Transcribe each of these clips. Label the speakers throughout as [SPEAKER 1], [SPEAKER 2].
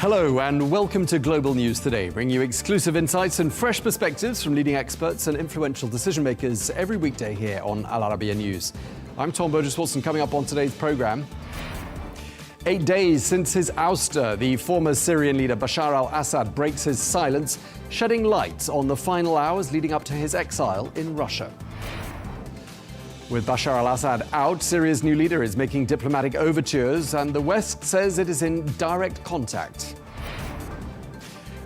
[SPEAKER 1] Hello and welcome to Global News Today, bringing you exclusive insights and fresh perspectives from leading experts and influential decision makers every weekday here on Al Arabiya News. I'm Tom Burges Watson. Coming up on today's programme, 8 days since his ouster, the former Syrian leader Bashar al-Assad breaks his silence, shedding light on the final hours leading up to his exile in Russia. With Bashar al-Assad out, Syria's new leader is making diplomatic overtures, and the West says it is in direct contact.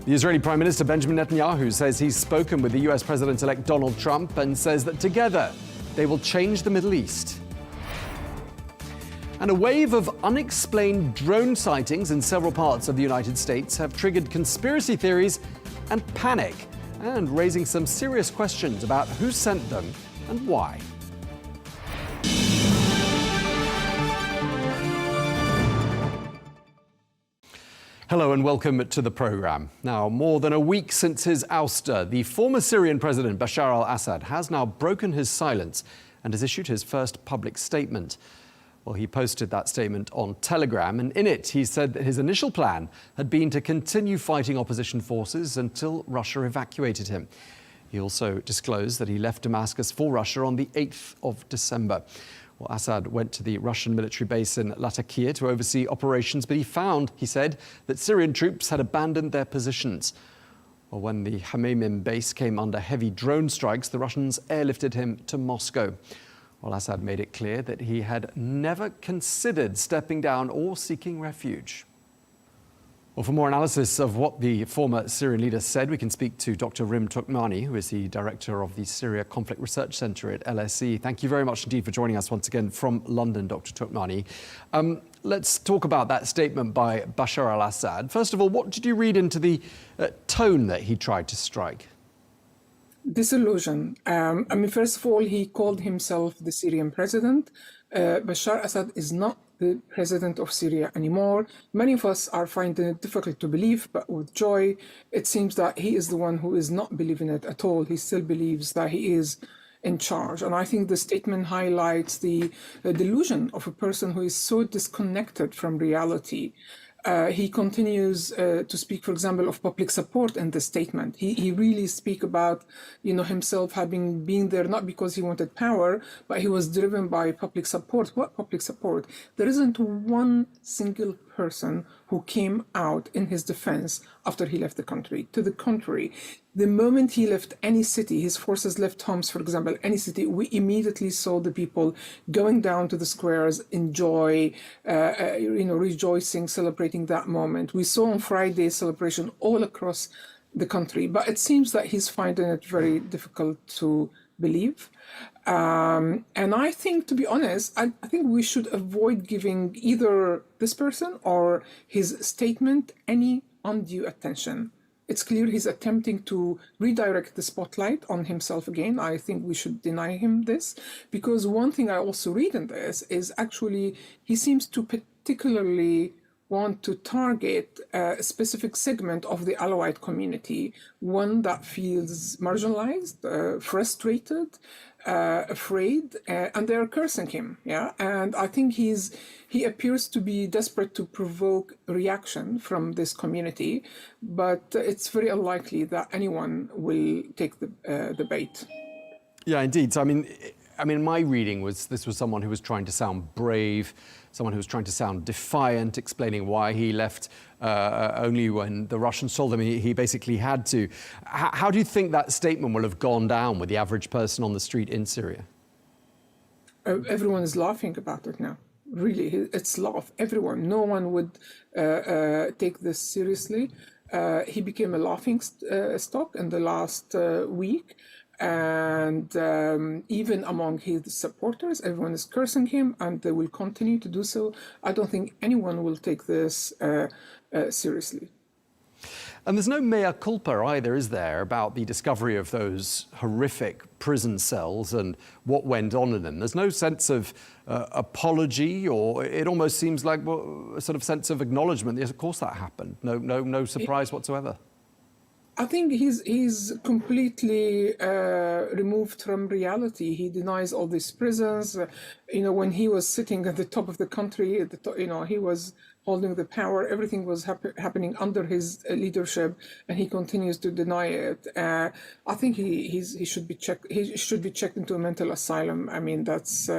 [SPEAKER 1] The Israeli Prime Minister Benjamin Netanyahu says he's spoken with the US President-elect Donald Trump and says that together they will change the Middle East. And a wave of unexplained drone sightings in several parts of the United States have triggered conspiracy theories and panic, and raising some serious questions about who sent them and why. Hello and welcome to the programme. Now, more than a week since his ouster, the former Syrian President Bashar al-Assad has now broken his silence and has issued his first public statement. Well, he posted that statement on Telegram, and in it he said that his initial plan had been to continue fighting opposition forces until Russia evacuated him. He also disclosed that he left Damascus for Russia on the 8th of December. Well, Assad went to the Russian military base in Latakia to oversee operations, but he found, he said, that Syrian troops had abandoned their positions. Well, when the Hmeimim base came under heavy drone strikes, the Russians airlifted him to Moscow. Well, Assad made it clear that he had never considered stepping down or seeking refuge. Well, for more analysis of what the former Syrian leader said, we can speak to Dr. Rim Turkmani, who is the director of the Syria Conflict Research Centre at LSE. Thank you very much indeed for joining us once again from London, Dr. Turkmani. Let's talk about that statement by Bashar al-Assad. First of all, what did you read into the tone that he tried to strike?
[SPEAKER 2] Disillusion. First of all, he called himself the Syrian president. Bashar Assad is not the president of Syria anymore. Many of us are finding it difficult to believe, but with joy, it seems that he is the one who is not believing it at all. He still believes that he is in charge. And I think the statement highlights the delusion of a person who is so disconnected from reality. He continues to speak, for example, of public support in the statement. He really speaks about, himself having been there not because he wanted power, but he was driven by public support. What public support? There isn't one single person who came out in his defense after he left the country. To the contrary, the moment he left any city, his forces left Homs, for example, any city, we immediately saw the people going down to the squares, enjoy, rejoicing, celebrating that moment. We saw on Friday celebration all across the country, but it seems that he's finding it very difficult to believe. And I think, to be honest, I think we should avoid giving either this person or his statement any undue attention. It's clear he's attempting to redirect the spotlight on himself again. I think we should deny him this, because one thing I also read in this is actually he seems to particularly want to target a specific segment of the Alawite community, one that feels marginalized, frustrated, afraid, and they're cursing him. Yeah, and I think he appears to be desperate to provoke reaction from this community, but it's very unlikely that anyone will take the bait.
[SPEAKER 1] Yeah, indeed. So, I mean, my reading was this was someone who was trying to sound brave, someone who was trying to sound defiant, explaining why he left only when the Russians told him he basically had to. How do you think that statement will have gone down with the average person on the street in Syria?
[SPEAKER 2] Everyone is laughing about it now. Really, it's laugh. Everyone. No one would take this seriously. He became a laughing stock in the last week. And even among his supporters, everyone is cursing him, and they will continue to do so. I don't think anyone will take this seriously.
[SPEAKER 1] And there's no mea culpa either, is there, about the discovery of those horrific prison cells and what went on in them? There's no sense of apology, or it almost seems like a sort of sense of acknowledgement. Yes, of course that happened. No surprise whatsoever.
[SPEAKER 2] I think he's completely removed from reality. He denies all these prisons. When he was sitting at the top of the country, he was holding the power. Everything was happening under his leadership, and he continues to deny it. I think he should be checked. He should be checked into a mental asylum. I mean, that's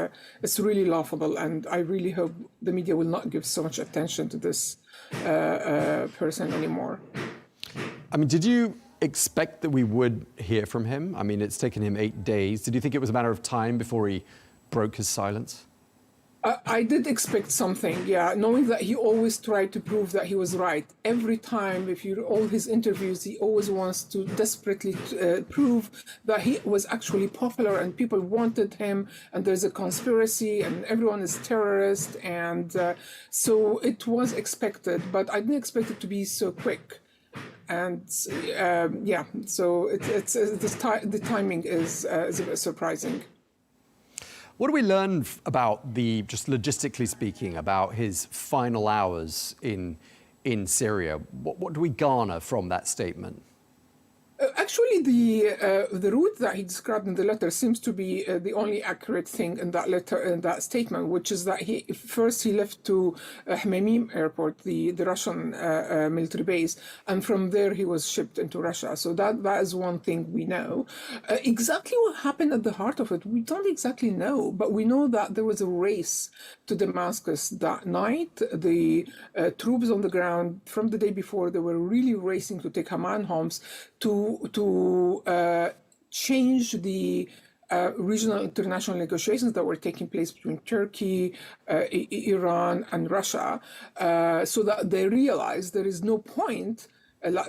[SPEAKER 2] it's really laughable, and I really hope the media will not give so much attention to this person anymore.
[SPEAKER 1] I mean, did you expect that we would hear from him? I mean, it's taken him 8 days. Did you think it was a matter of time before he broke his silence?
[SPEAKER 2] I did expect something, yeah, knowing that he always tried to prove that he was right. Every time, if you read all his interviews, he always wants to desperately prove that he was actually popular and people wanted him, and there's a conspiracy and everyone is terrorist. And so it was expected, but I didn't expect it to be so quick. And so the timing is a bit surprising.
[SPEAKER 1] What do we learn about just logistically speaking, about his final hours in Syria? What do we garner from that statement?
[SPEAKER 2] Actually, the route that he described in the letter seems to be the only accurate thing in that letter, in that statement, which is that he left to Hmeimim airport, the Russian military base, and from there he was shipped into Russia. So that is one thing we know. Exactly what happened at the heart of it, we don't exactly know, but we know that there was a race to Damascus that night. The troops on the ground from the day before, they were really racing to take Haman homes to change the regional international negotiations that were taking place between Turkey, Iran, and Russia, so that they realized there is no point.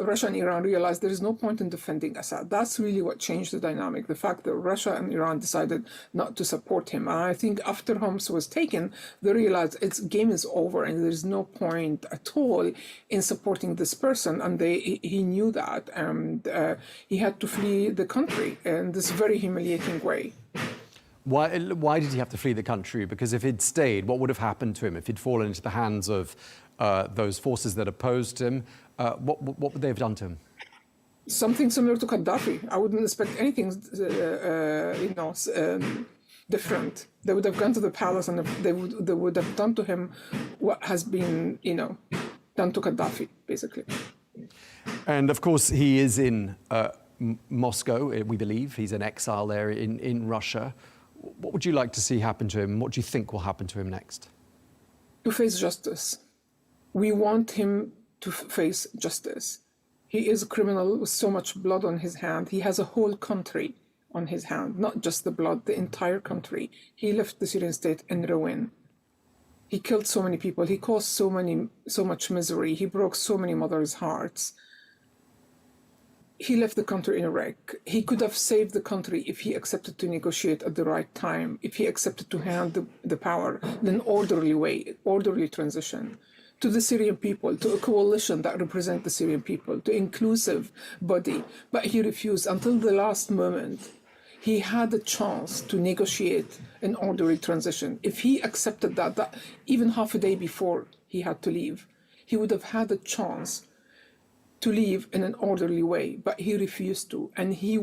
[SPEAKER 2] Russia and Iran realized there is no point in defending Assad. That's really what changed the dynamic, the fact that Russia and Iran decided not to support him. And I think after Homs was taken, they realized its game is over and there's no point at all in supporting this person. And he knew that. And he had to flee the country in this very humiliating way.
[SPEAKER 1] Why did he have to flee the country? Because if he'd stayed, what would have happened to him? If he'd fallen into the hands of those forces that opposed him, what would they have done to him?
[SPEAKER 2] Something similar to Gaddafi. I wouldn't expect anything, different. They would have gone to the palace and they would have done to him what has been, done to Gaddafi, basically.
[SPEAKER 1] And of course, he is in Moscow, we believe. He's in exile there in Russia. What would you like to see happen to him? What do you think will happen to him next?
[SPEAKER 2] To face justice. We want him to face justice. He is a criminal with so much blood on his hand. He has a whole country on his hand, not just the blood, the entire country. He left the Syrian state in ruin. He killed so many people. He caused so much misery. He broke so many mothers' hearts. He left the country in a wreck. He could have saved the country if he accepted to negotiate at the right time, if he accepted to hand the power in an orderly way, orderly transition to the Syrian people, to a coalition that represents the Syrian people, to inclusive body. But he refused until the last moment. He had a chance to negotiate an orderly transition. If he accepted that even half a day before he had to leave, he would have had a chance to leave in an orderly way, but he refused to. And he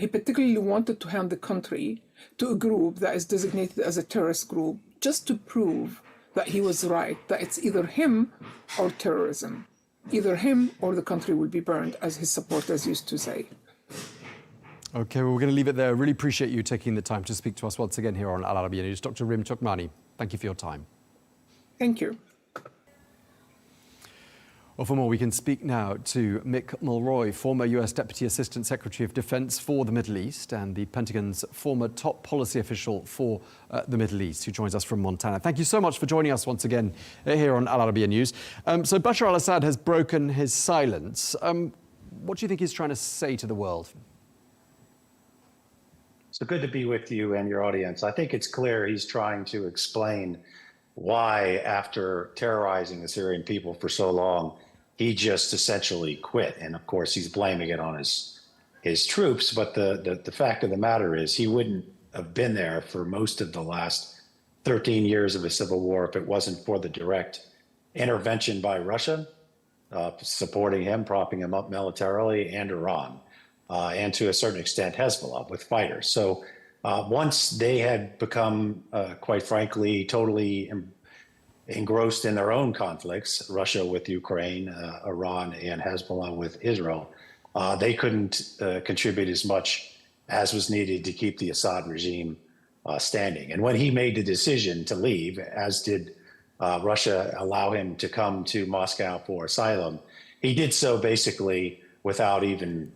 [SPEAKER 2] particularly wanted to hand the country to a group that is designated as a terrorist group, just to prove that he was right, that it's either him or terrorism. Either him or the country will be burned, as his supporters used to say.
[SPEAKER 1] Okay, well, we're going to leave it there. Really appreciate you taking the time to speak to us once again here on Al Arabiya News. Dr. Rim Turkmani, thank you for your time.
[SPEAKER 2] Thank you.
[SPEAKER 1] Well, for more, we can speak now to Mick Mulroy, former US Deputy Assistant Secretary of Defense for the Middle East and the Pentagon's former top policy official for the Middle East, who joins us from Montana. Thank you so much for joining us once again here on Al Arabiya News. So Bashar al-Assad has broken his silence. What do you think he's trying to say to the world?
[SPEAKER 3] So good to be with you and your audience. I think it's clear he's trying to explain why, after terrorizing the Syrian people for so long, he just essentially quit. And of course, he's blaming it on his troops. But the fact of the matter is he wouldn't have been there for most of the last 13 years of the civil war if it wasn't for the direct intervention by Russia. supporting him, propping him up militarily, and Iran, and to a certain extent Hezbollah with fighters. So once they had become, quite frankly, totally engrossed in their own conflicts, Russia with Ukraine, Iran, and Hezbollah with Israel, they couldn't contribute as much as was needed to keep the Assad regime standing. And when he made the decision to leave, as did Russia allow him to come to Moscow for asylum, he did so basically without even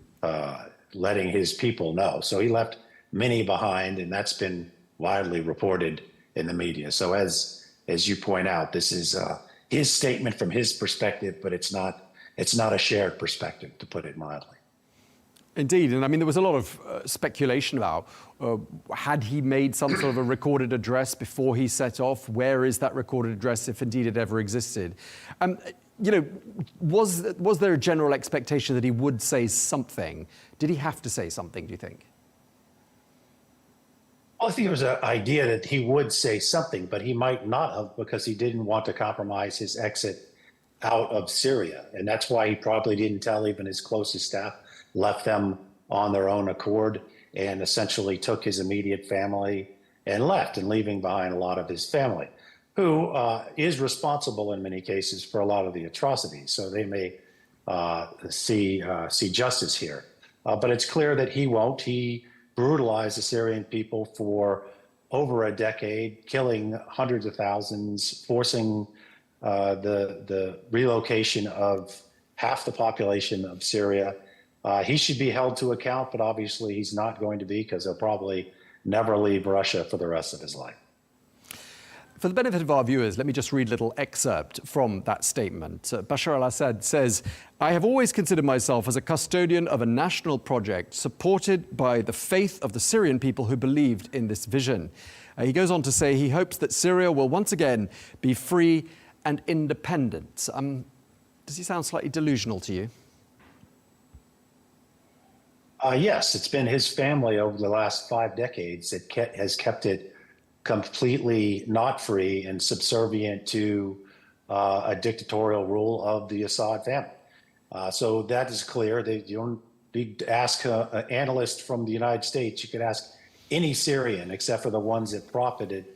[SPEAKER 3] letting his people know. So he left many behind, and that's been widely reported in the media. So as you point out, this is his statement from his perspective, but it's not a shared perspective, to put it mildly.
[SPEAKER 1] Indeed, and I mean, there was a lot of speculation about had he made some sort of a recorded address before he set off? Where is that recorded address, if indeed it ever existed? You know, was there a general expectation that he would say something? Did he have to say something, do you think?
[SPEAKER 3] Well, I think it was an idea that he would say something, but he might not have, because he didn't want to compromise his exit out of Syria. And that's why he probably didn't tell even his closest staff, left them on their own accord, and essentially took his immediate family and left, and leaving behind a lot of his family, who is responsible in many cases for a lot of the atrocities. So they may see justice here. But it's clear that he won't. He brutalized the Syrian people for over a decade, killing hundreds of thousands, forcing the relocation of half the population of Syria. He should be held to account, but obviously he's not going to be, because he'll probably never leave Russia for the rest of his life.
[SPEAKER 1] For the benefit of our viewers, let me just read a little excerpt from that statement. Bashar al-Assad says, "I have always considered myself as a custodian of a national project supported by the faith of the Syrian people who believed in this vision." He goes on to say he hopes that Syria will once again be free and independent. Does he sound slightly delusional to you?
[SPEAKER 3] Yes, it's been his family over the last 5 decades that has kept it completely not free and subservient to a dictatorial rule of the Assad family. So that is clear. You don't need to ask an analyst from the United States. You could ask any Syrian, except for the ones that profited,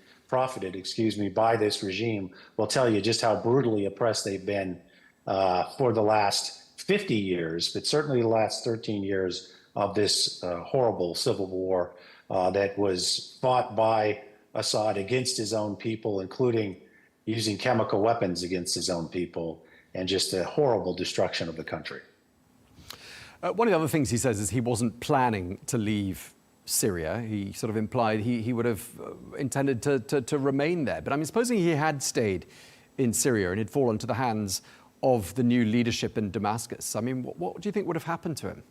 [SPEAKER 3] by this regime, will tell you just how brutally oppressed they've been for the last 50 years, but certainly the last 13 years of this horrible civil war that was fought by Assad against his own people, including using chemical weapons against his own people, and just a horrible destruction of the country.
[SPEAKER 1] One of the other things he says is he wasn't planning to leave Syria. He sort of implied he would have intended to remain there. But I mean, supposing he had stayed in Syria and had fallen to the hands of the new leadership in Damascus, I mean, what do you think would have happened to him?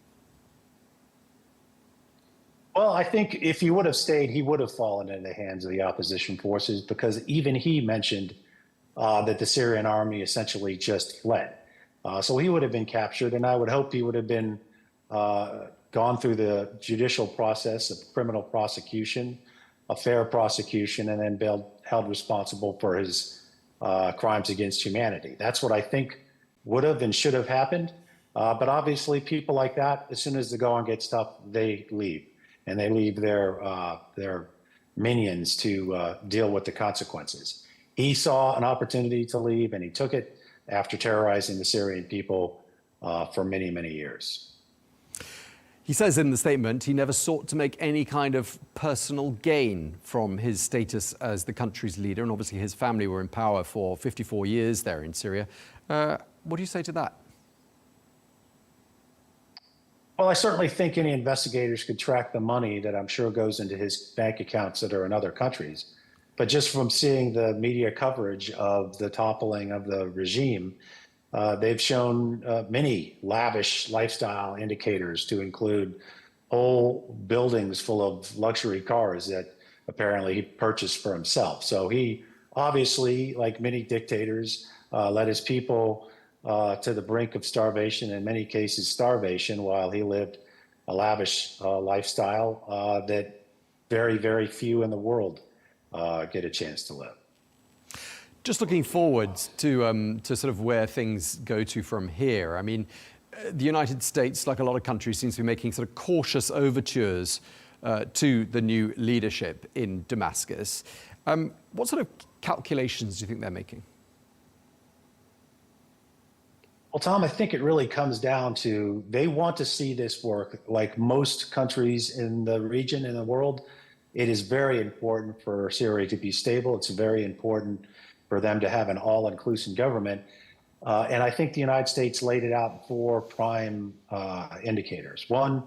[SPEAKER 3] Well, I think if he would have stayed, he would have fallen in the hands of the opposition forces, because even he mentioned that the Syrian army essentially just fled. So he would have been captured, and I would hope he would have been gone through the judicial process of criminal prosecution, a fair prosecution, and then held responsible for his crimes against humanity. That's what I think would have and should have happened. But obviously, people like that, as soon as the going gets tough, they leave. And they leave their minions to deal with the consequences. He saw an opportunity to leave, and he took it after terrorizing the Syrian people for many, many years.
[SPEAKER 1] He says in the statement he never sought to make any kind of personal gain from his status as the country's leader, and obviously his family were in power for 54 years there in Syria. What do you say to that?
[SPEAKER 3] Well, I certainly think any investigators could track the money that I'm sure goes into his bank accounts that are in other countries. But just from seeing the media coverage of the toppling of the regime, they've shown many lavish lifestyle indicators, to include whole buildings full of luxury cars that apparently he purchased for himself. So he obviously, like many dictators, led his people to the brink of starvation, in many cases starvation, while he lived a lavish lifestyle that very, very few in the world get a chance to live.
[SPEAKER 1] Just looking forward to sort of where things go to from here. I mean, the United States, like a lot of countries, seems to be making sort of cautious overtures to the new leadership in Damascus. What sort of calculations do you think they're making?
[SPEAKER 3] Well, Tom, I think it really comes down to they want to see this work. Like most countries in the region, in the world, it is very important for Syria to be stable. It's very important for them to have an all-inclusive government. And I think the United States laid it out in 4 prime indicators. One,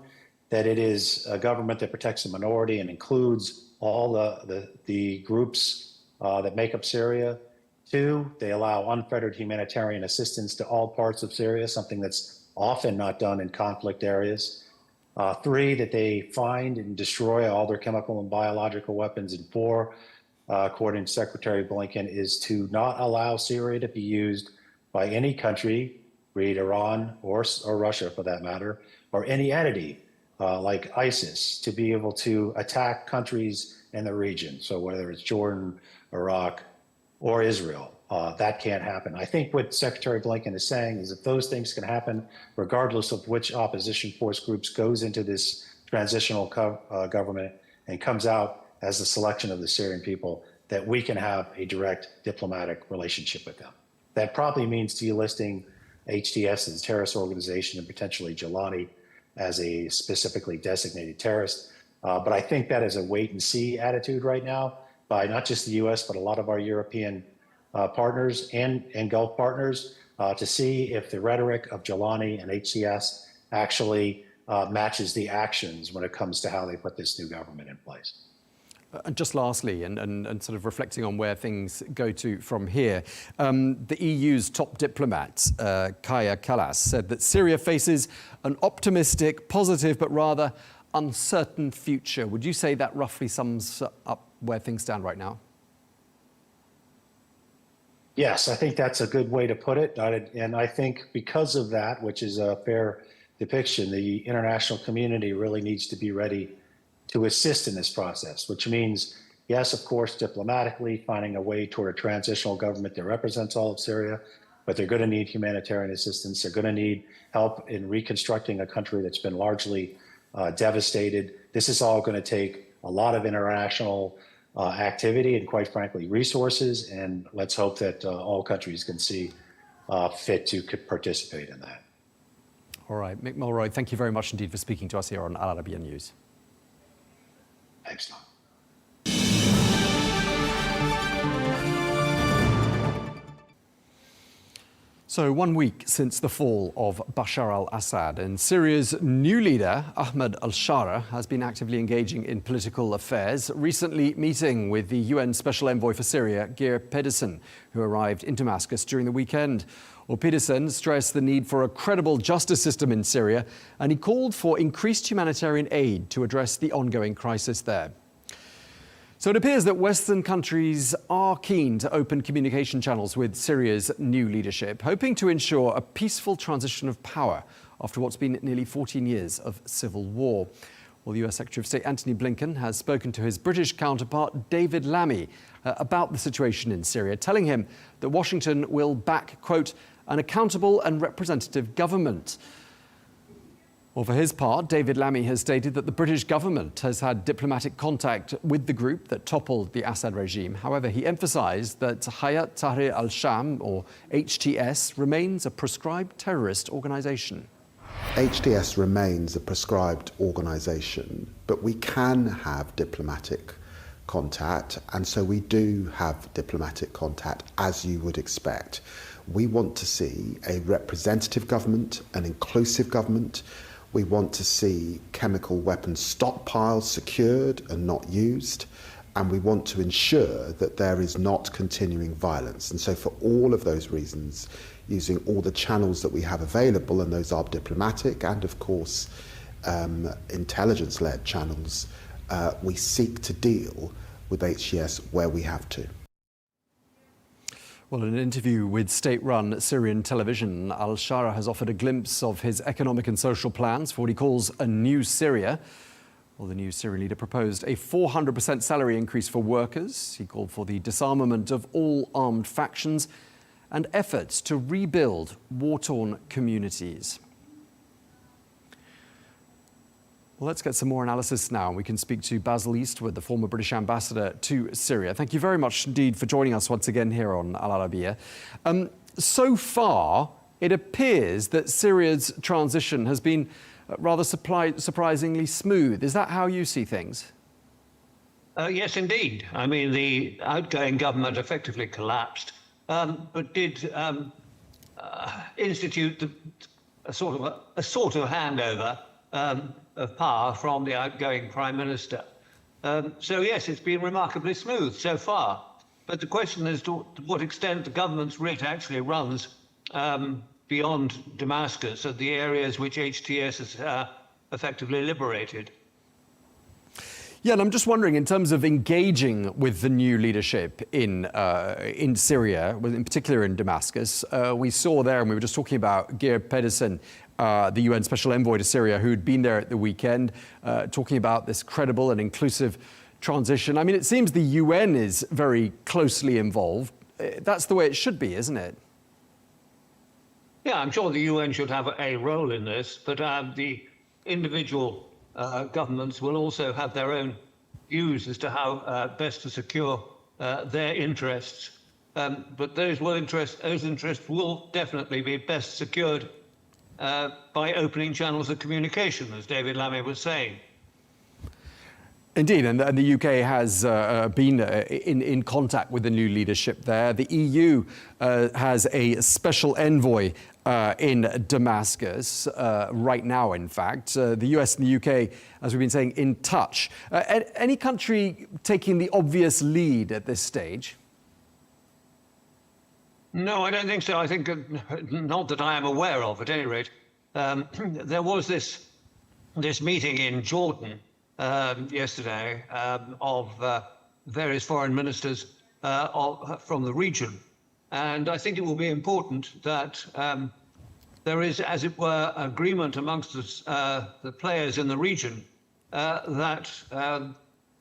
[SPEAKER 3] that it is a government that protects the minority and includes all the groups that make up Syria. 2, they allow unfettered humanitarian assistance to all parts of Syria, something that's often not done in conflict areas. 3, that they find and destroy all their chemical and biological weapons. And 4, according to Secretary Blinken, is to not allow Syria to be used by any country, read Iran or Russia for that matter, or any entity like ISIS, to be able to attack countries in the region. So whether it's Jordan, Iraq, or Israel, that can't happen. I think what Secretary Blinken is saying is if those things can happen, regardless of which opposition force groups goes into this transitional government and comes out as the selection of the Syrian people, that we can have a direct diplomatic relationship with them. That probably means delisting HTS as a terrorist organization and potentially Jilani as a specifically designated terrorist. But I think that is a wait and see attitude right now by not just the US, but a lot of our European partners and Gulf partners to see if the rhetoric of Jilani and HTS actually matches the actions when it comes to how they put this new government in place.
[SPEAKER 1] And just lastly, and sort of reflecting on where things go to from here, the EU's top diplomat, Kaja Kallas, said that Syria faces an optimistic, positive, but rather uncertain future. Would you say that roughly sums up where things stand right now?
[SPEAKER 3] Yes, I think that's a good way to put it. And I think because of that, which is a fair depiction, the international community really needs to be ready to assist in this process, which means, yes, of course, diplomatically finding a way toward a transitional government that represents all of Syria, but they're going to need humanitarian assistance. They're going to need help in reconstructing a country that's been largely devastated. This is all going to take a lot of international activity and, quite frankly, resources. And let's hope that all countries can see fit to participate in that.
[SPEAKER 1] All right, Mick Mulroy, thank you very much indeed for speaking to us here on Al Arabiya News.
[SPEAKER 3] Thanks, Tom.
[SPEAKER 1] So 1 week since the fall of Bashar al-Assad, and Syria's new leader, Ahmed al-Shara, has been actively engaging in political affairs, recently meeting with the UN Special Envoy for Syria, Geir Pedersen, who arrived in Damascus during the weekend. Well, Pedersen stressed the need for a credible justice system in Syria, and he called for increased humanitarian aid to address the ongoing crisis there. So it appears that Western countries are keen to open communication channels with Syria's new leadership, hoping to ensure a peaceful transition of power after what's been nearly 14 years of civil war. Well, the US Secretary of State Antony Blinken has spoken to his British counterpart David Lammy about the situation in Syria, telling him that Washington will back, quote, an accountable and representative government. Well, for his part, David Lammy has stated that the British government has had diplomatic contact with the group that toppled the Assad regime. However, he emphasized that Hayat Tahrir al-Sham, or HTS, remains a proscribed terrorist organization.
[SPEAKER 4] HTS remains a proscribed organization, but we can have diplomatic contact, and so we do have diplomatic contact, as you would expect. We want to see a representative government, an inclusive government. We want to see chemical weapons stockpiles secured and not used. And we want to ensure that there is not continuing violence. And so for all of those reasons, using all the channels that we have available, and those are diplomatic and, of course, intelligence-led channels, we seek to deal with HTS where we have to.
[SPEAKER 1] Well, in an interview with state-run Syrian television, al-Shara has offered a glimpse of his economic and social plans for what he calls a new Syria. Well, the new Syrian leader proposed a 400% salary increase for workers. He called for the disarmament of all armed factions and efforts to rebuild war-torn communities. Well, let's get some more analysis now. We can speak to Basil Eastwood, the former British ambassador to Syria. Thank you very much indeed for joining us once again here on Al Arabiya. So far, it appears that Syria's transition has been rather surprisingly smooth. Is that how you see things?
[SPEAKER 5] Yes, indeed. I mean, the outgoing government effectively collapsed, but did institute a sort of handover of power from the outgoing prime minister. So yes, it's been remarkably smooth so far. But the question is to what extent the government's writ actually runs beyond Damascus and the areas which HTS has effectively liberated.
[SPEAKER 1] Yeah, and I'm just wondering, in terms of engaging with the new leadership in Syria, in particular in Damascus, we saw there, and we were just talking about Geir Pedersen, the UN Special Envoy to Syria, who'd been there at the weekend, talking about this credible and inclusive transition. I mean, it seems the UN is very closely involved. That's the way it should be, isn't it?
[SPEAKER 5] Yeah, I'm sure the UN should have a role in this, but the individual governments will also have their own views as to how best to secure their interests. But those interests will definitely be best secured by opening channels of communication, as David Lammy was saying.
[SPEAKER 1] Indeed, and the UK has been in contact with the new leadership there. The EU has a special envoy in Damascus right now, in fact. The US and the UK, as we've been saying, in touch. Any country taking the obvious lead at this stage?
[SPEAKER 5] No, I don't think so. I think, not that I am aware of, at any rate. There was this meeting in Jordan yesterday of various foreign ministers from the region. And I think it will be important that there is, as it were, agreement amongst the players in the region that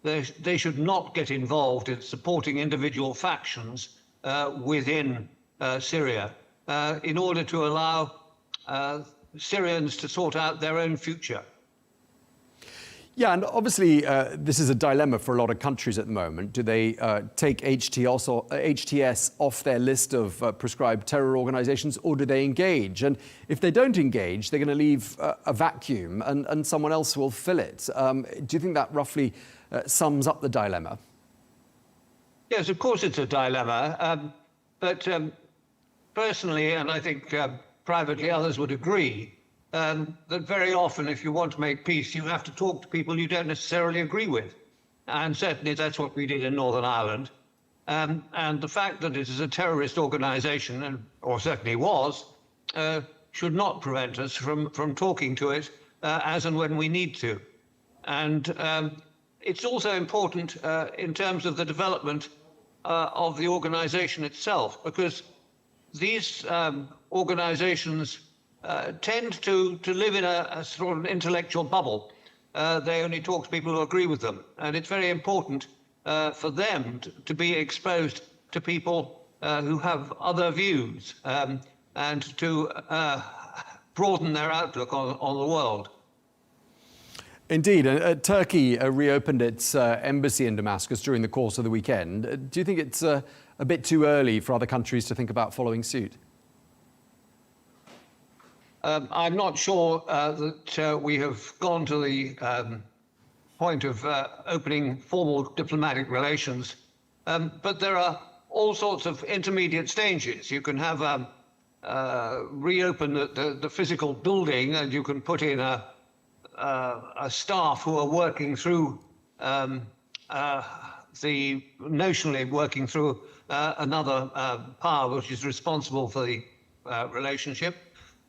[SPEAKER 5] they should not get involved in supporting individual factions within Syria in order to allow Syrians to sort out their own future.
[SPEAKER 1] Yeah, and obviously this is a dilemma for a lot of countries at the moment. Do they take HTS off their list of prescribed terror organizations, or do they engage? And if they don't engage, they're going to leave a vacuum and someone else will fill it. Do you think that roughly sums up the dilemma?
[SPEAKER 5] Yes, of course it's a dilemma. But personally, and I think privately others would agree, that very often, if you want to make peace, you have to talk to people you don't necessarily agree with. And certainly that's what we did in Northern Ireland. And the fact that it is a terrorist organization, or certainly was, should not prevent us from talking to it as and when we need to. And it's also important in terms of the development of the organization itself, because these organizations tend to live in a sort of intellectual bubble. They only talk to people who agree with them. And it's very important for them to be exposed to people who have other views and to broaden their outlook on the world.
[SPEAKER 1] Indeed. Turkey reopened its embassy in Damascus during the course of the weekend. Do you think it's a bit too early for other countries to think about following suit?
[SPEAKER 5] I'm not sure that we have gone to the point of opening formal diplomatic relations, but there are all sorts of intermediate stages. You can have reopen the physical building, and you can put in a staff who are working through notionally working through another power which is responsible for the relationship.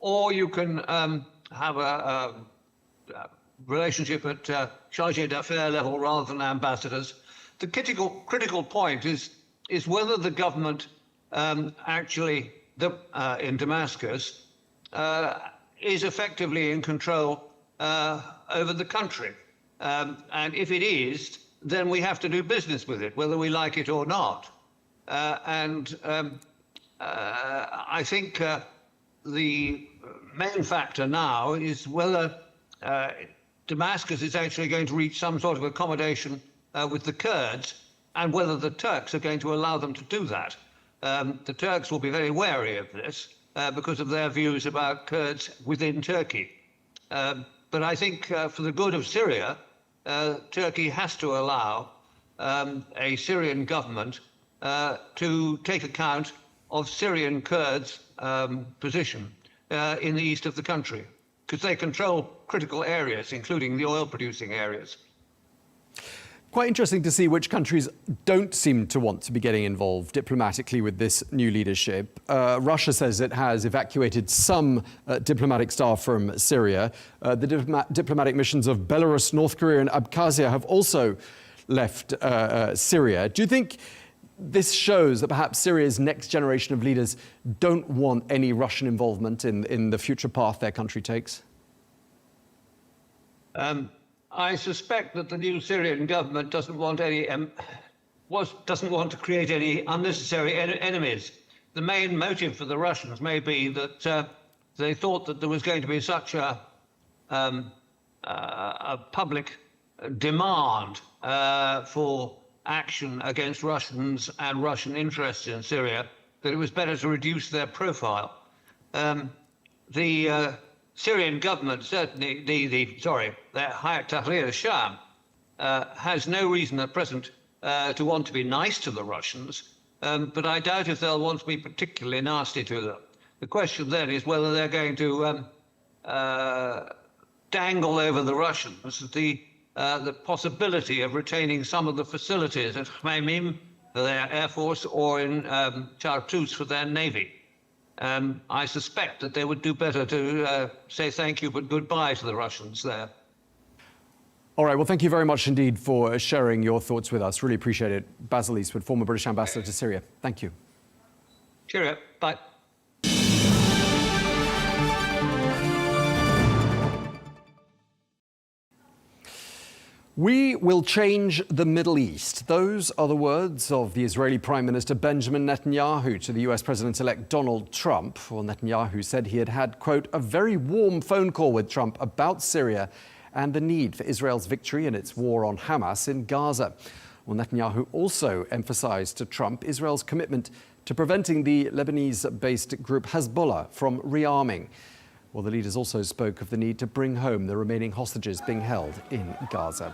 [SPEAKER 5] Or you can have a relationship at chargé d'affaires level rather than ambassadors. The critical point is whether the government actually in Damascus is effectively in control over the country. And if it is, then we have to do business with it, whether we like it or not. I think the main factor now is whether Damascus is actually going to reach some sort of accommodation with the Kurds, and whether the Turks are going to allow them to do that. The Turks will be very wary of this because of their views about Kurds within Turkey. But I think for the good of Syria, Turkey has to allow a Syrian government to take account of Syrian Kurds' position in the east of the country, because they control critical areas, including the oil-producing areas.
[SPEAKER 1] Quite interesting to see which countries don't seem to want to be getting involved diplomatically with this new leadership. Russia says it has evacuated some diplomatic staff from Syria. The diplomatic missions of Belarus, North Korea and Abkhazia have also left Syria. Do you think this shows that perhaps Syria's next generation of leaders don't want any Russian involvement in the future path their country takes?
[SPEAKER 5] I suspect that the new Syrian government doesn't want any, doesn't want to create any unnecessary enemies. The main motive for the Russians may be that they thought that there was going to be such a public demand for action against Russians and Russian interests in Syria that it was better to reduce their profile. The Syrian government, certainly the Hayat Tahrir al-Sham, has no reason at present to want to be nice to the Russians, but I doubt if they'll want to be particularly nasty to them. The question then is whether they're going to dangle over the Russians the possibility of retaining some of the facilities at Khmeimim for their air force or in Tartus for their navy. I suspect that they would do better to say thank you but goodbye to the Russians there.
[SPEAKER 1] All right, well, thank you very much indeed for sharing your thoughts with us. Really appreciate it. Basil Eastwood, former British ambassador to Syria. Thank you.
[SPEAKER 5] Cheerio. Bye.
[SPEAKER 1] We will change the Middle East. Those are the words of the Israeli Prime Minister Benjamin Netanyahu to the US President-elect Donald Trump. Well, Netanyahu said he had had, quote, a very warm phone call with Trump about Syria and the need for Israel's victory in its war on Hamas in Gaza. Well, Netanyahu also emphasized to Trump Israel's commitment to preventing the Lebanese-based group Hezbollah from rearming. Well, the leaders also spoke of the need to bring home the remaining hostages being held in Gaza.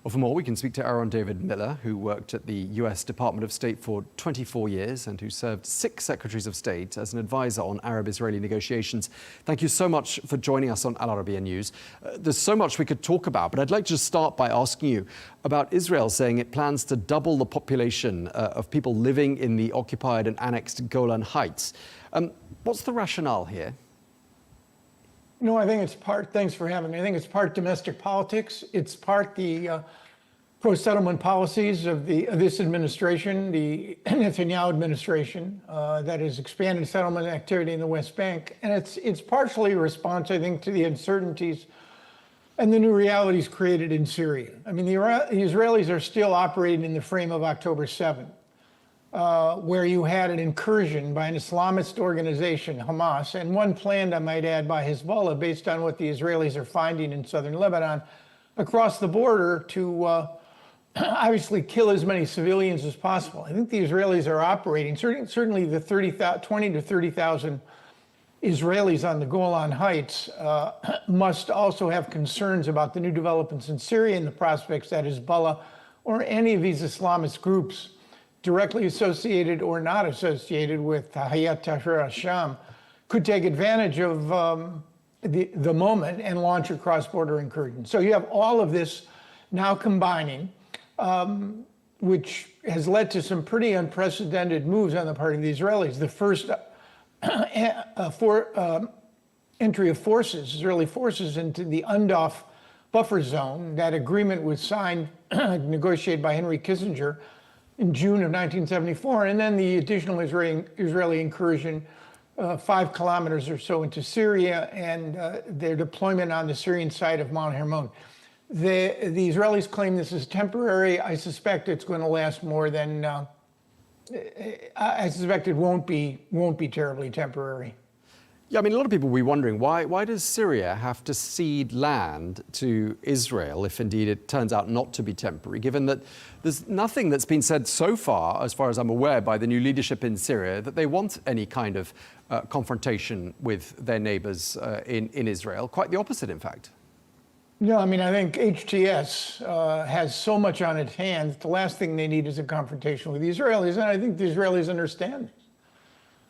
[SPEAKER 1] Well, for more, we can speak to Aaron David Miller, who worked at the US Department of State for 24 years and who served 6 secretaries of state as an advisor on Arab-Israeli negotiations. Thank you so much for joining us on Al Arabiya News. There's so much we could talk about, but I'd like to just start by asking you about Israel saying it plans to double the population of people living in the occupied and annexed Golan Heights. What's the rationale here?
[SPEAKER 6] No, I think it's part, thanks for having me. I think it's part domestic politics. It's part the pro-settlement policies of this administration, the Netanyahu administration, that has expanded settlement activity in the West Bank. And it's partially a response, I think, to the uncertainties and the new realities created in Syria. I mean, the Israelis are still operating in the frame of October 7th. Where you had an incursion by an Islamist organization, Hamas, and one planned, I might add, by Hezbollah, based on what the Israelis are finding in southern Lebanon, across the border to obviously kill as many civilians as possible. I think the Israelis are operating, certainly the 20 to 30,000 Israelis on the Golan Heights must also have concerns about the new developments in Syria and the prospects that Hezbollah or any of these Islamist groups directly associated or not associated with Hayat Tahrir al-Sham could take advantage of the moment and launch a cross-border incursion. So you have all of this now combining, which has led to some pretty unprecedented moves on the part of the Israelis. The first entry of forces, Israeli forces, into the UNDOF buffer zone. That agreement was signed, negotiated by Henry Kissinger in June of 1974, and then the additional Israeli incursion 5 kilometers or so into Syria, and their deployment on the Syrian side of Mount Hermon. The Israelis claim this is temporary. I suspect it's going to last more than. I suspect it won't be terribly temporary.
[SPEAKER 1] Yeah, I mean, a lot of people will be wondering why does Syria have to cede land to Israel if indeed it turns out not to be temporary, given that there's nothing that's been said so far as I'm aware, by the new leadership in Syria, that they want any kind of confrontation with their neighbors in Israel. Quite the opposite, in fact.
[SPEAKER 6] No, I mean, I think HTS has so much on its hands. The last thing they need is a confrontation with the Israelis, and I think the Israelis understand this,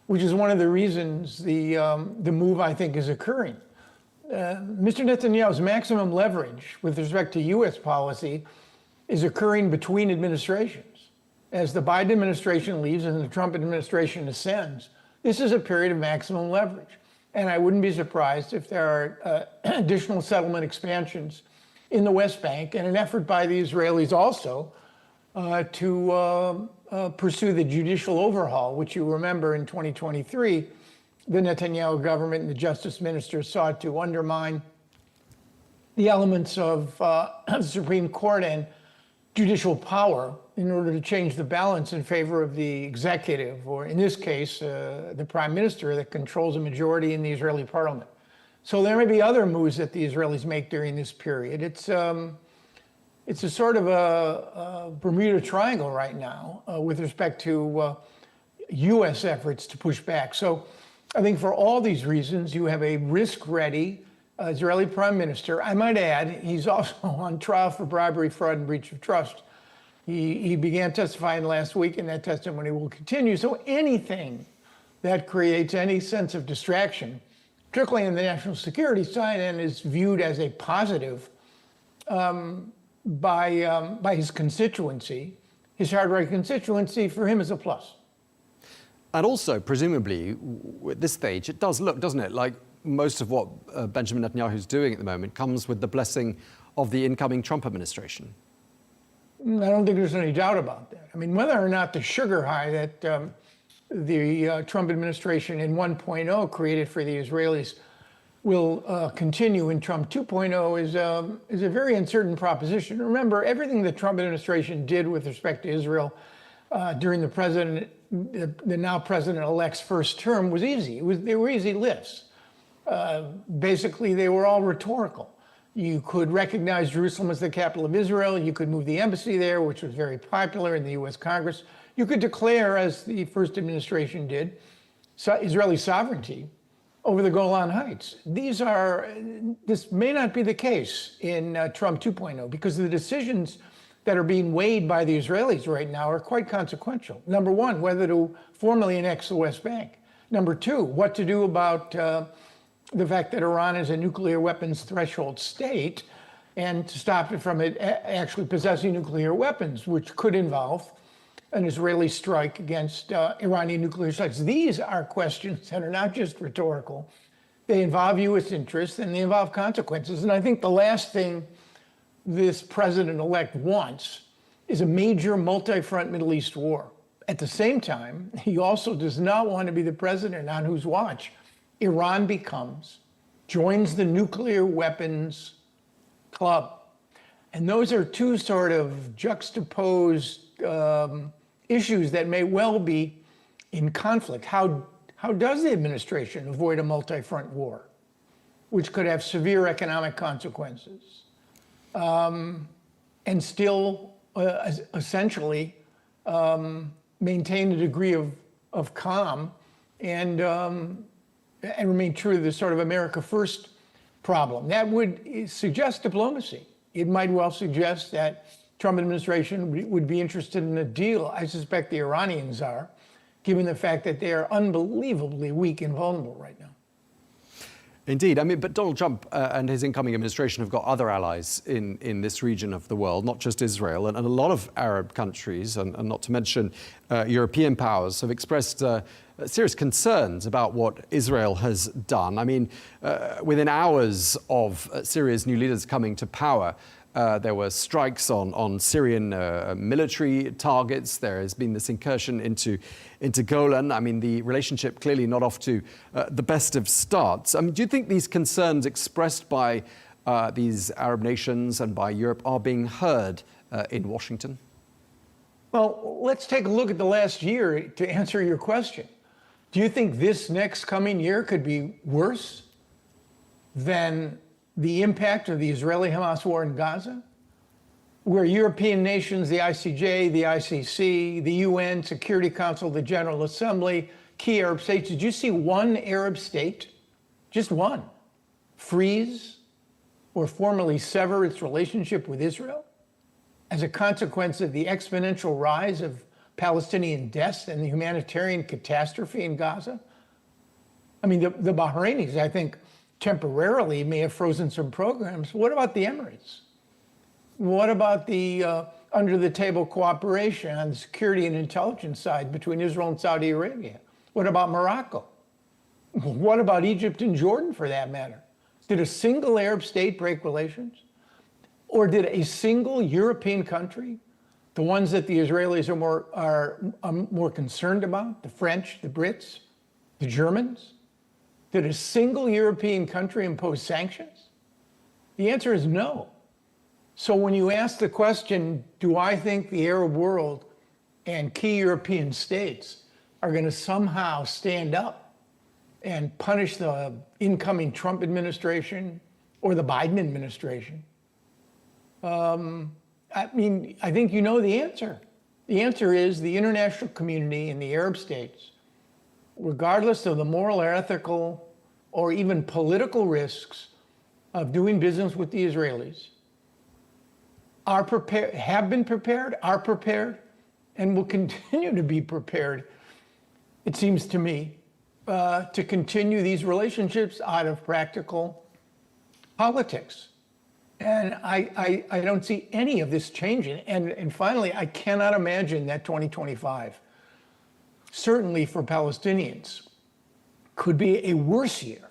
[SPEAKER 6] which is one of the reasons the move, I think, is occurring. Mr. Netanyahu's maximum leverage with respect to U.S. policy is occurring between administrations. As the Biden administration leaves and the Trump administration ascends, this is a period of maximum leverage. And I wouldn't be surprised if there are additional settlement expansions in the West Bank and an effort by the Israelis also to pursue the judicial overhaul, which you remember in 2023, the Netanyahu government and the justice minister sought to undermine the elements of the Supreme Court and judicial power in order to change the balance in favor of the executive, or in this case, the prime minister that controls a majority in the Israeli parliament. So there may be other moves that the Israelis make during this period. It's a sort of a Bermuda Triangle right now with respect to U.S. efforts to push back. So I think for all these reasons, you have a risk-ready Israeli prime minister. I might add, he's also on trial for bribery, fraud, and breach of trust. He began testifying last week, and that testimony will continue. So anything that creates any sense of distraction, particularly in the national security side, and is viewed as a positive by his constituency, his hard-right constituency, for him is a plus.
[SPEAKER 1] And also, presumably, at this stage, it does look, doesn't it, like most of what Benjamin Netanyahu is doing at the moment comes with the blessing of the incoming Trump administration.
[SPEAKER 6] I don't think there's any doubt about that. I mean, whether or not the sugar high that the Trump administration in 1.0 created for the Israelis will continue in Trump 2.0 is a very uncertain proposition. Remember, everything the Trump administration did with respect to Israel during the now president-elect's first term was easy. They were easy lifts. Basically, they were all rhetorical. You could recognize Jerusalem as the capital of Israel. You could move the embassy there, which was very popular in the U.S. Congress. You could declare, as the first administration did, Israeli sovereignty over the Golan Heights. This may not be the case in Trump 2.0 because the decisions that are being weighed by the Israelis right now are quite consequential. Number one, whether to formally annex the West Bank. Number two, what to do about the fact that Iran is a nuclear weapons threshold state and to stop it from actually possessing nuclear weapons, which could involve an Israeli strike against Iranian nuclear sites. These are questions that are not just rhetorical. They involve U.S. interests and they involve consequences. And I think the last thing this president-elect wants is a major multi-front Middle East war. At the same time, he also does not want to be the president on whose watch Iran joins the nuclear weapons club. And those are two sort of juxtaposed issues that may well be in conflict. How does the administration avoid a multi-front war, which could have severe economic consequences, and still essentially maintain a degree of calm and remain true to the sort of America First problem? That would suggest diplomacy. It might well suggest that Trump administration would be interested in a deal. I suspect the Iranians are, given the fact that they are unbelievably weak and vulnerable right now.
[SPEAKER 1] Indeed. I mean, but Donald Trump and his incoming administration have got other allies in this region of the world, not just Israel, and a lot of Arab countries, and not to mention European powers, have expressed serious concerns about what Israel has done. I mean, within hours of Syria's new leaders coming to power, There were strikes on Syrian military targets. There has been this incursion into Golan. I mean, the relationship clearly not off to the best of starts. Do you think these concerns expressed by these Arab nations and by Europe are being heard in Washington?
[SPEAKER 6] Well, let's take a look at the last year to answer your question. Do you think this next coming year could be worse than the impact of the Israeli-Hamas war in Gaza, where European nations, the ICJ, the ICC, the UN, Security Council, the General Assembly, key Arab states, did you see one Arab state, just one, freeze or formally sever its relationship with Israel as a consequence of the exponential rise of Palestinian deaths and the humanitarian catastrophe in Gaza? I mean, the Bahrainis, I think, temporarily may have frozen some programs. What about the Emirates? What about the under-the-table cooperation on the security and intelligence side between Israel and Saudi Arabia? What about Morocco? What about Egypt and Jordan, for that matter? Did a single Arab state break relations? Or did a single European country, the ones that the Israelis are more concerned about, the French, the Brits, the Germans, did a single European country impose sanctions? The answer is no. So when you ask the question, do I think the Arab world and key European states are going to somehow stand up and punish the incoming Trump administration or the Biden administration? I mean, I think you know the answer. The answer is the international community and the Arab states, regardless of the moral or ethical or even political risks of doing business with the Israelis, are prepared, have been prepared, are prepared, and will continue to be prepared, it seems to me, to continue these relationships out of practical politics. And I don't see any of this changing. And finally, I cannot imagine that 2025, certainly for Palestinians, could be a worse year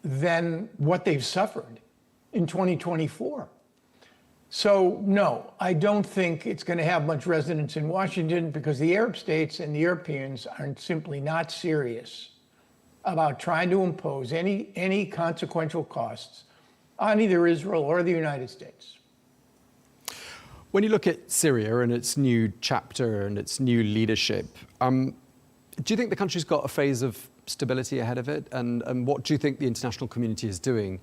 [SPEAKER 6] than what they've suffered in 2024. So no, I don't think it's going to have much resonance in Washington because the Arab states and the Europeans are simply not serious about trying to impose any consequential costs on either Israel or the United States.
[SPEAKER 1] When you look at Syria and its new chapter and its new leadership, do you think the country's got a phase of stability ahead of it? And what do you think the international community is doing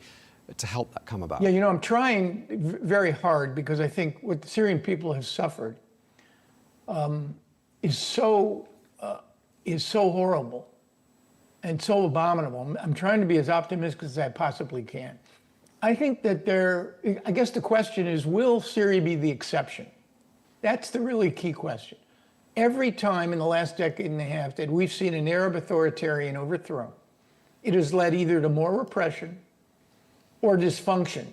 [SPEAKER 1] to help that come about?
[SPEAKER 6] Yeah, you know, I'm trying very hard because I think what the Syrian people have suffered is so horrible and so abominable. I'm trying to be as optimistic as I possibly can. I think that I guess the question is, will Syria be the exception? That's the really key question. Every time in the last decade and a half that we've seen an Arab authoritarian overthrown, it has led either to more repression or dysfunction.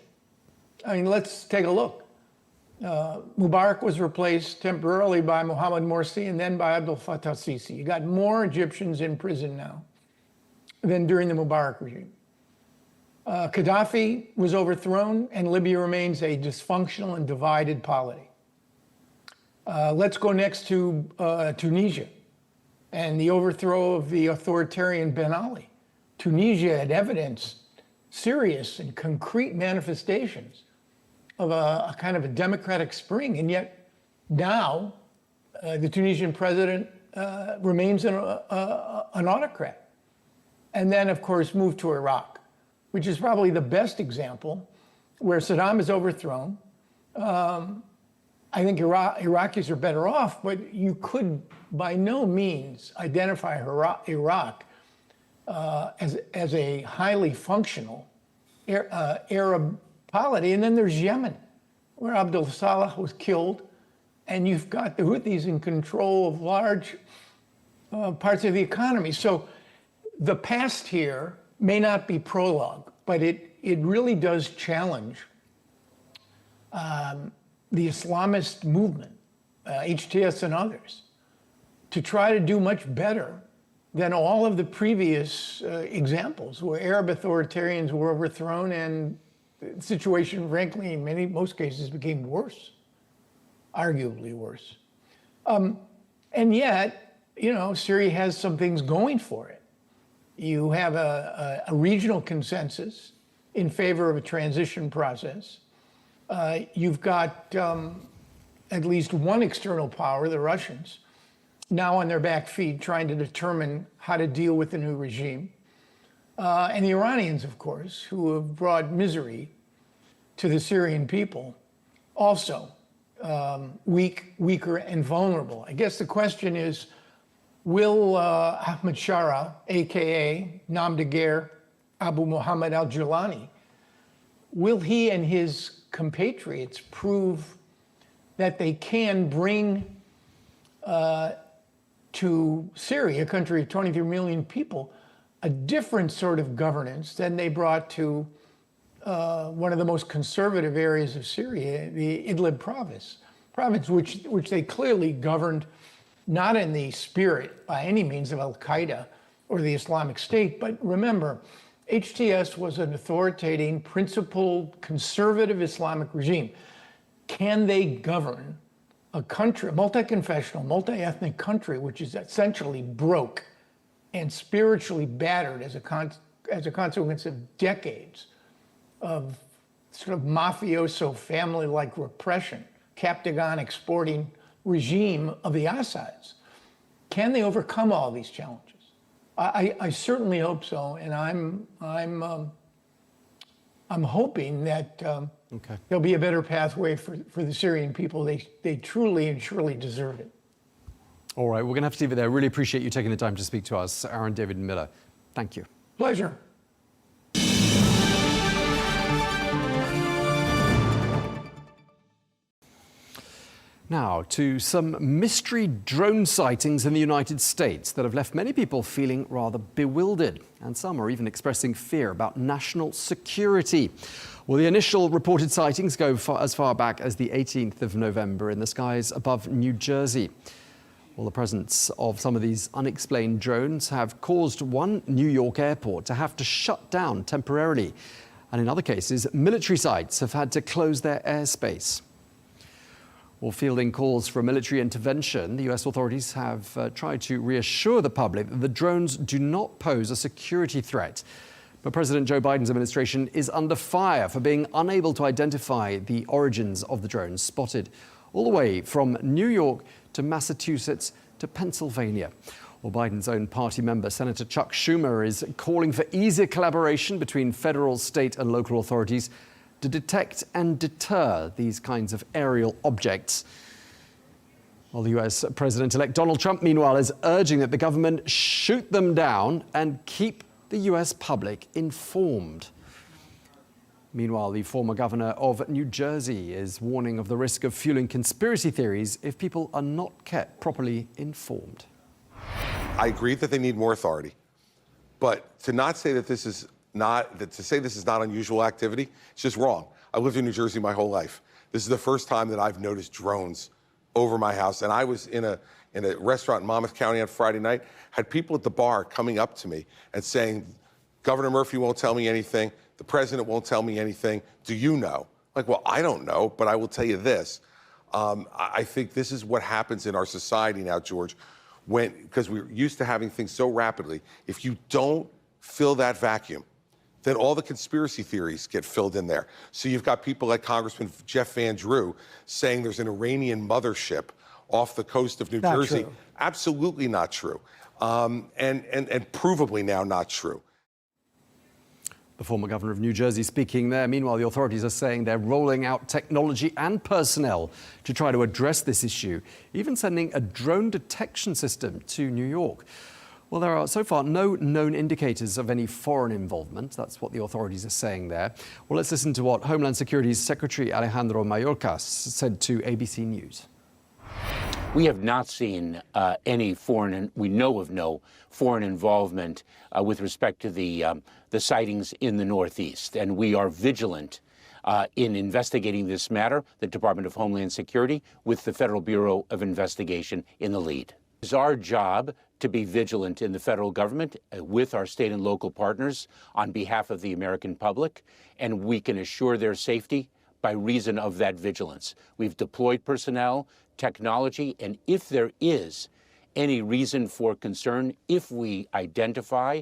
[SPEAKER 6] I mean, let's take a look. Mubarak was replaced temporarily by Mohammed Morsi and then by Abdel Fattah Sisi. You got more Egyptians in prison now than during the Mubarak regime. Gaddafi was overthrown and Libya remains a dysfunctional and divided polity. Let's go next to Tunisia and the overthrow of the authoritarian Ben Ali. Tunisia had evidenced serious and concrete manifestations of a kind of a democratic spring, and yet now the Tunisian president remains an autocrat. And then, of course, moved to Iraq, which is probably the best example where Saddam is overthrown. I think Iraqis are better off, but you could by no means identify Iraq as a highly functional Arab polity. And then there's Yemen, where Abdul Salah was killed, and you've got the Houthis in control of large parts of the economy. So the past here may not be prologue, but it really does challenge the Islamist movement, HTS and others, to try to do much better than all of the previous examples where Arab authoritarians were overthrown and The situation, frankly, in most cases became worse, arguably worse. And yet, Syria has some things going for it. You have a regional consensus in favor of a transition process. You've got at least one external power, the Russians, now on their back feet trying to determine how to deal with the new regime. And the Iranians, of course, who have brought misery to the Syrian people, also weaker and vulnerable. I guess the question is, will Ahmed Shara, aka Namdegher Abu Muhammad al-Julani, will he and his compatriots prove that they can bring to Syria, a country of 23 million people, a different sort of governance than they brought to one of the most conservative areas of Syria, the Idlib province, which they clearly governed not in the spirit by any means of Al-Qaeda or the Islamic State, but remember, HTS was an authoritative, principled, conservative Islamic regime. Can they govern a country, a multi-confessional, multi-ethnic country, which is essentially broke and spiritually battered as a consequence of decades of sort of mafioso family-like repression, Captagon exporting regime of the Assads? Can they overcome all these challenges? I certainly hope so, and I'm hoping that there'll be a better pathway for the Syrian people. They truly and surely deserve it.
[SPEAKER 1] All right, we're going to have to leave it there. Really appreciate you taking the time to speak to us, Aaron David Miller. Thank you.
[SPEAKER 6] Pleasure.
[SPEAKER 1] Now, to some mystery drone sightings in the United States that have left many people feeling rather bewildered, and some are even expressing fear about national security. Well, the initial reported sightings go as far back as the 18th of November in the skies above New Jersey. Well, the presence of some of these unexplained drones have caused one New York airport to have to shut down temporarily. And in other cases, military sites have had to close their airspace. Well, fielding calls for a military intervention, the US authorities have tried to reassure the public that the drones do not pose a security threat. But President Joe Biden's administration is under fire for being unable to identify the origins of the drones spotted all the way from New York to Massachusetts to Pennsylvania. Well, Biden's own party member, Senator Chuck Schumer, is calling for easier collaboration between federal, state and local authorities to detect and deter these kinds of aerial objects. Well, the US President-elect Donald Trump, meanwhile, is urging that the government shoot them down and keep the US public informed. Meanwhile, the former governor of New Jersey is warning of the risk of fueling conspiracy theories if people are not kept properly informed.
[SPEAKER 7] I agree that they need more authority, but to not say that this is not unusual activity, it's just wrong. I lived in New Jersey my whole life. This is the first time that I've noticed drones over my house. And I was in a restaurant in Monmouth County on Friday night, had people at the bar coming up to me and saying, Governor Murphy won't tell me anything. The president won't tell me anything. Do you know? Like, well, I don't know, but I will tell you this. I think this is what happens in our society now, George, because we're used to having things so rapidly. If you don't fill that vacuum, then all the conspiracy theories get filled in there. So you've got people like Congressman Jeff Van Drew saying there's an Iranian mothership off the coast of New Jersey.
[SPEAKER 6] True.
[SPEAKER 7] Absolutely not true. And provably now not true.
[SPEAKER 1] The former governor of New Jersey speaking there. Meanwhile, the authorities are saying they're rolling out technology and personnel to try to address this issue, even sending a drone detection system to New York. Well, there are so far no known indicators of any foreign involvement. That's what the authorities are saying there. Well, let's listen to what Homeland Security's Secretary Alejandro Mayorkas said to ABC News.
[SPEAKER 8] We have not seen any foreign, we know of no foreign involvement with respect to the sightings in the Northeast. And we are vigilant in investigating this matter, the Department of Homeland Security, with the Federal Bureau of Investigation in the lead. It's our job to be vigilant in the federal government with our state and local partners on behalf of the American public, and we can assure their safety by reason of that vigilance. We've deployed personnel, technology, and if there is any reason for concern, if we identify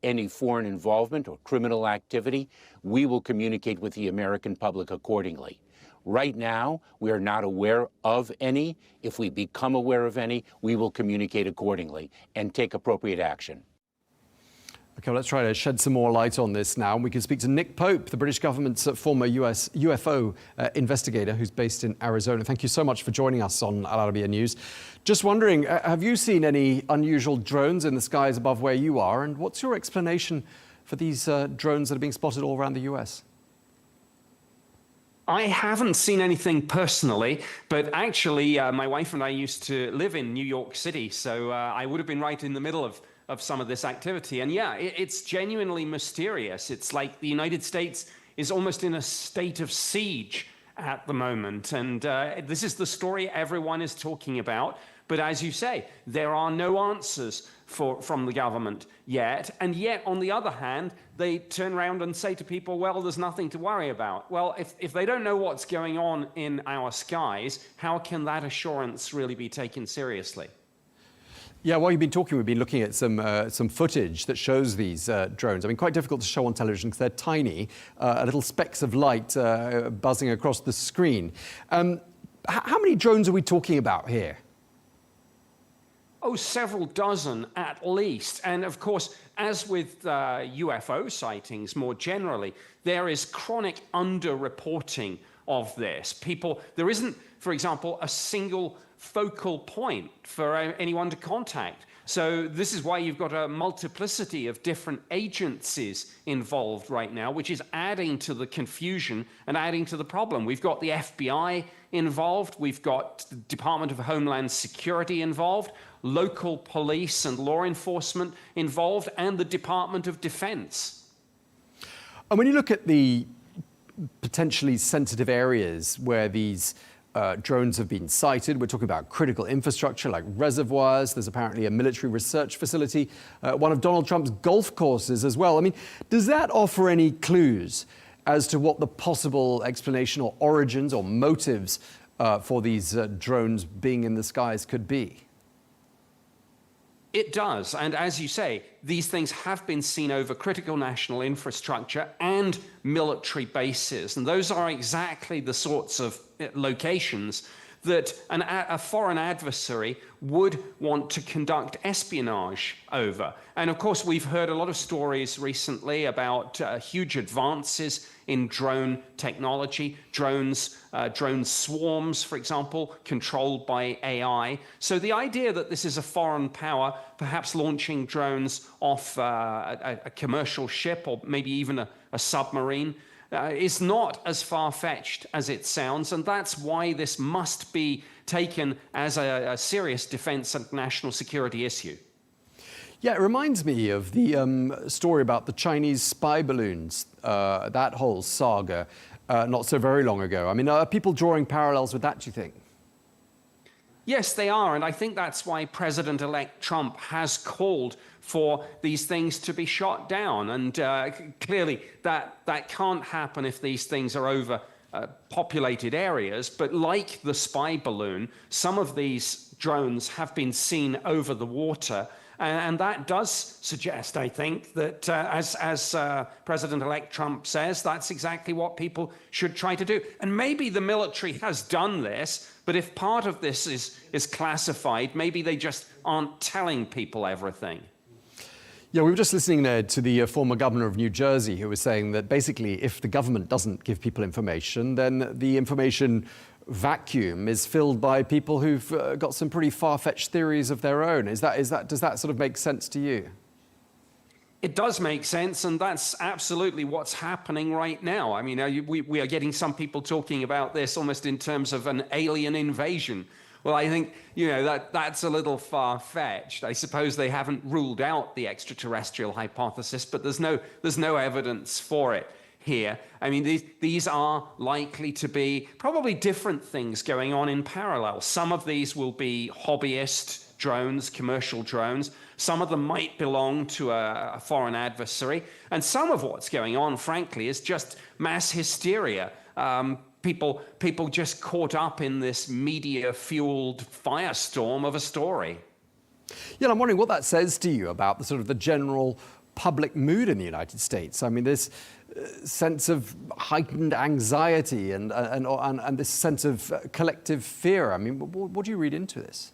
[SPEAKER 8] any foreign involvement or criminal activity, we will communicate with the American public accordingly. Right now, we are not aware of any. If we become aware of any, we will communicate accordingly and take appropriate action.
[SPEAKER 1] Okay, well, let's try to shed some more light on this now. We can speak to Nick Pope, the British government's former US UFO investigator who's based in Arizona. Thank you so much for joining us on Al Arabiya News. Just wondering, have you seen any unusual drones in the skies above where you are? And what's your explanation for these drones that are being spotted all around the US?
[SPEAKER 9] I haven't seen anything personally, but actually my wife and I used to live in New York City, so I would have been right in the middle of some of this activity. And yeah, it's genuinely mysterious. It's like the United States is almost in a state of siege at the moment. And this is the story everyone is talking about. But as you say, there are no answers from the government yet. And yet, on the other hand, they turn around and say to people, well, there's nothing to worry about. Well, if they don't know what's going on in our skies, how can that assurance really be taken seriously?
[SPEAKER 1] Yeah, while you've been talking, we've been looking at some footage that shows these drones. I mean, quite difficult to show on television because they're tiny, little specks of light buzzing across the screen. How many drones are we talking about here?
[SPEAKER 9] Oh, several dozen at least. And of course, as with UFO sightings more generally, there is chronic underreporting of this. There isn't, for example, a single focal point for anyone to contact. So this is why you've got a multiplicity of different agencies involved right now, which is adding to the confusion and adding to the problem. We've got the FBI involved, we've got the Department of Homeland Security involved, local police and law enforcement involved, and the Department of Defense.
[SPEAKER 1] And when you look at the potentially sensitive areas where these drones have been sighted, we're talking about critical infrastructure like reservoirs. There's apparently a military research facility, one of Donald Trump's golf courses as well. I mean, does that offer any clues as to what the possible explanation or origins or motives for these drones being in the skies could be?
[SPEAKER 9] It does. And as you say, these things have been seen over critical national infrastructure and military bases. And those are exactly the sorts of locations that a foreign adversary would want to conduct espionage over. And of course, we've heard a lot of stories recently about huge advances in drone technology, drone swarms, for example, controlled by AI. So the idea that this is a foreign power, perhaps launching drones off a commercial ship or maybe even a submarine, is not as far-fetched as it sounds, and that's why this must be taken as a serious defense and national security issue.
[SPEAKER 1] Yeah, it reminds me of the story about the Chinese spy balloons, that whole saga, not so very long ago. I mean, are people drawing parallels with that, do you think?
[SPEAKER 9] Yes, they are, and I think that's why President-elect Trump has called for these things to be shot down. And clearly, that can't happen if these things are over populated areas. But like the spy balloon, some of these drones have been seen over the water. And that does suggest, I think, that as President-elect Trump says, that's exactly what people should try to do. And maybe the military has done this, but if part of this is classified, maybe they just aren't telling people everything.
[SPEAKER 1] Yeah, we were just listening there to the former governor of New Jersey who was saying that basically if the government doesn't give people information, then the information vacuum is filled by people who've got some pretty far-fetched theories of their own. Does that sort of make sense to you?
[SPEAKER 9] It does make sense, and that's absolutely what's happening right now. I mean, we are getting some people talking about this almost in terms of an alien invasion. Well, I think, that's a little far-fetched. I suppose they haven't ruled out the extraterrestrial hypothesis, but there's no evidence for it here. I mean, these are likely to be probably different things going on in parallel. Some of these will be hobbyist drones, commercial drones. Some of them might belong to a foreign adversary. And some of what's going on, frankly, is just mass hysteria. People just caught up in this media-fueled firestorm of a story.
[SPEAKER 1] Yeah, I'm wondering what that says to you about the sort of the general public mood in the United States. I mean, this sense of heightened anxiety and this sense of collective fear. I mean, what do you read into this?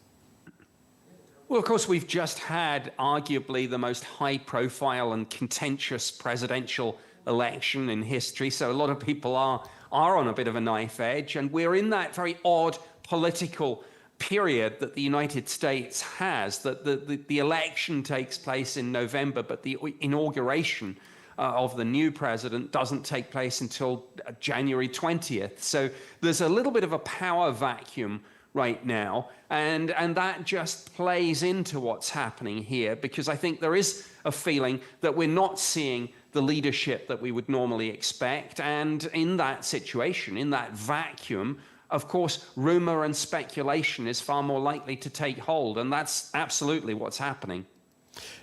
[SPEAKER 9] Well, of course, we've just had arguably the most high-profile and contentious presidential election in history, so a lot of people are on a bit of a knife edge, and we're in that very odd political period that the United States has, that the election takes place in November, but the inauguration of the new president doesn't take place until January 20th. So there's a little bit of a power vacuum right now, and that just plays into what's happening here, because I think there is a feeling that we're not seeing the leadership that we would normally expect, and in that situation, in that vacuum, of course, rumor and speculation is far more likely to take hold, and that's absolutely what's happening.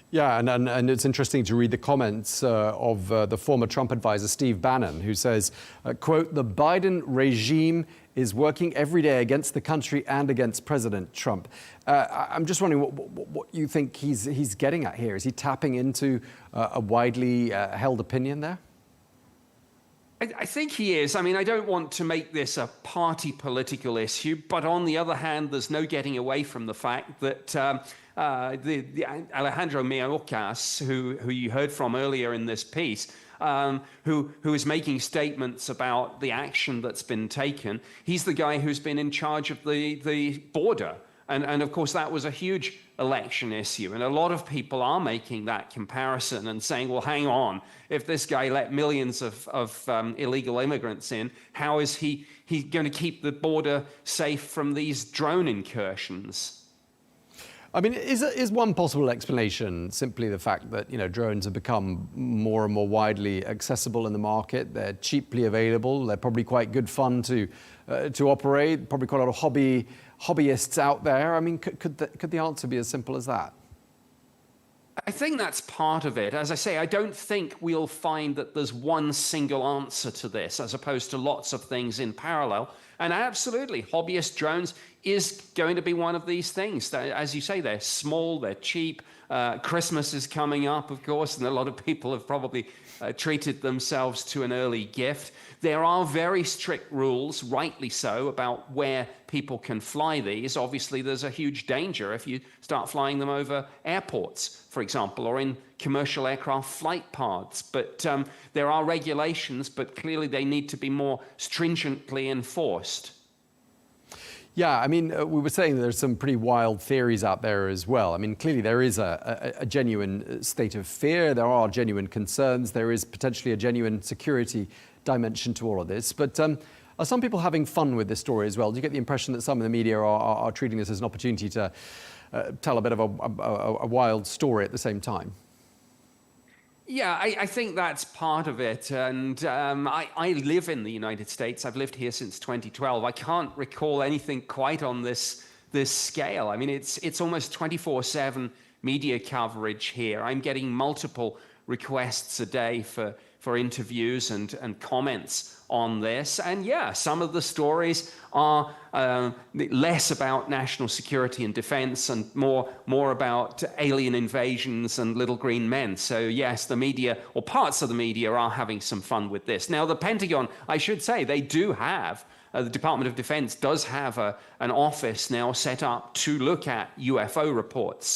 [SPEAKER 1] Yeah, and it's interesting to read the comments of the former Trump advisor, Steve Bannon, who says, quote, "The Biden regime is working every day against the country and against President Trump." I'm just wondering what you think he's getting at here. Is he tapping into a widely held opinion there?
[SPEAKER 9] I think he is. I mean, I don't want to make this a party political issue, but on the other hand, there's no getting away from the fact that the Alejandro Mayorkas, who you heard from earlier in this piece, who is making statements about the action that's been taken, he's the guy who's been in charge of the border. And of course, that was a huge election issue. And a lot of people are making that comparison and saying, well, hang on, if this guy let millions of illegal immigrants in, how is he going to keep the border safe from these drone incursions?
[SPEAKER 1] I mean, is one possible explanation simply the fact that, drones have become more and more widely accessible in the market? They're cheaply available. They're probably quite good fun to operate. Probably quite a lot of hobbyists out there. I mean, could the answer be as simple as that?
[SPEAKER 9] I think that's part of it. As I say, I don't think we'll find that there's one single answer to this, as opposed to lots of things in parallel. And absolutely, hobbyist drones is going to be one of these things. As you say, they're small, they're cheap. Christmas is coming up, of course, and a lot of people have probably treated themselves to an early gift. There are very strict rules, rightly so, about where people can fly these. Obviously, there's a huge danger if you start flying them over airports, for example, or in commercial aircraft flight paths. But there are regulations, but clearly they need to be more stringently enforced.
[SPEAKER 1] Yeah, I mean, we were saying there's some pretty wild theories out there as well. I mean, clearly there is a genuine state of fear. There are genuine concerns. There is potentially a genuine security dimension to all of this. But are some people having fun with this story as well? Do you get the impression that some of the media are treating this as an opportunity to tell a bit of a wild story at the same time?
[SPEAKER 9] Yeah, I think that's part of it. And I live in the United States. I've lived here since 2012. I can't recall anything quite on this scale. I mean, it's almost 24/7 media coverage here. I'm getting multiple requests a day for interviews and comments on this. And yeah, some of the stories are less about national security and defense and more about alien invasions and little green men. So yes, the media, or parts of the media, are having some fun with this. Now, the Pentagon, I should say, they do have, the Department of Defense does have an office now set up to look at UFO reports.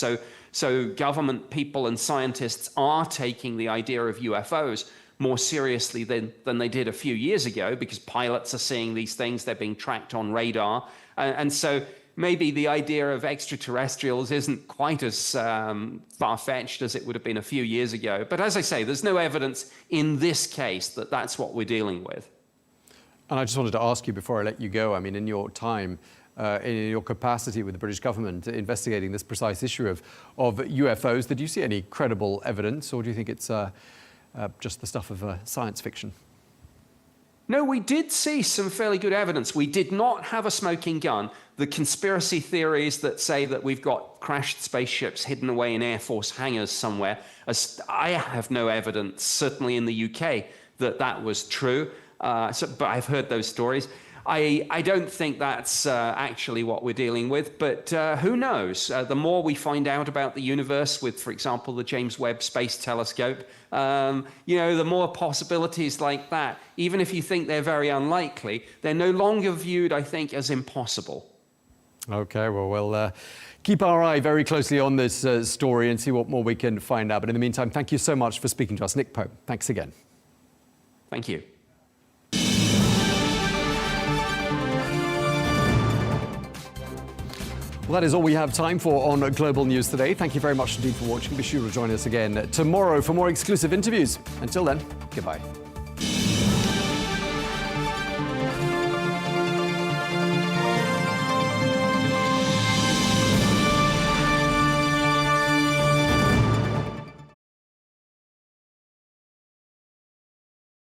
[SPEAKER 9] So government people and scientists are taking the idea of UFOs more seriously than they did a few years ago, because pilots are seeing these things, they're being tracked on radar. And so maybe the idea of extraterrestrials isn't quite as far-fetched as it would have been a few years ago. But as I say, there's no evidence in this case that that's what we're dealing with.
[SPEAKER 1] And I just wanted to ask you before I let you go, I mean, in your time, in your capacity with the British government investigating this precise issue of UFOs, did you see any credible evidence, or do you think it's just the stuff of science fiction?
[SPEAKER 9] No, we did see some fairly good evidence. We did not have a smoking gun. The conspiracy theories that say that we've got crashed spaceships hidden away in Air Force hangars somewhere, I have no evidence, certainly in the UK, that that was true. But I've heard those stories. I don't think that's actually what we're dealing with, but who knows? The more we find out about the universe with, for example, the James Webb Space Telescope, the more possibilities like that, even if you think they're very unlikely, they're no longer viewed, I think, as impossible.
[SPEAKER 1] Okay, well, we'll keep our eye very closely on this story and see what more we can find out. But in the meantime, thank you so much for speaking to us. Nick Pope, thanks again.
[SPEAKER 9] Thank you.
[SPEAKER 1] Well, that is all we have time for on Global News today. Thank you very much indeed for watching. Be sure to join us again tomorrow for more exclusive interviews. Until then, goodbye.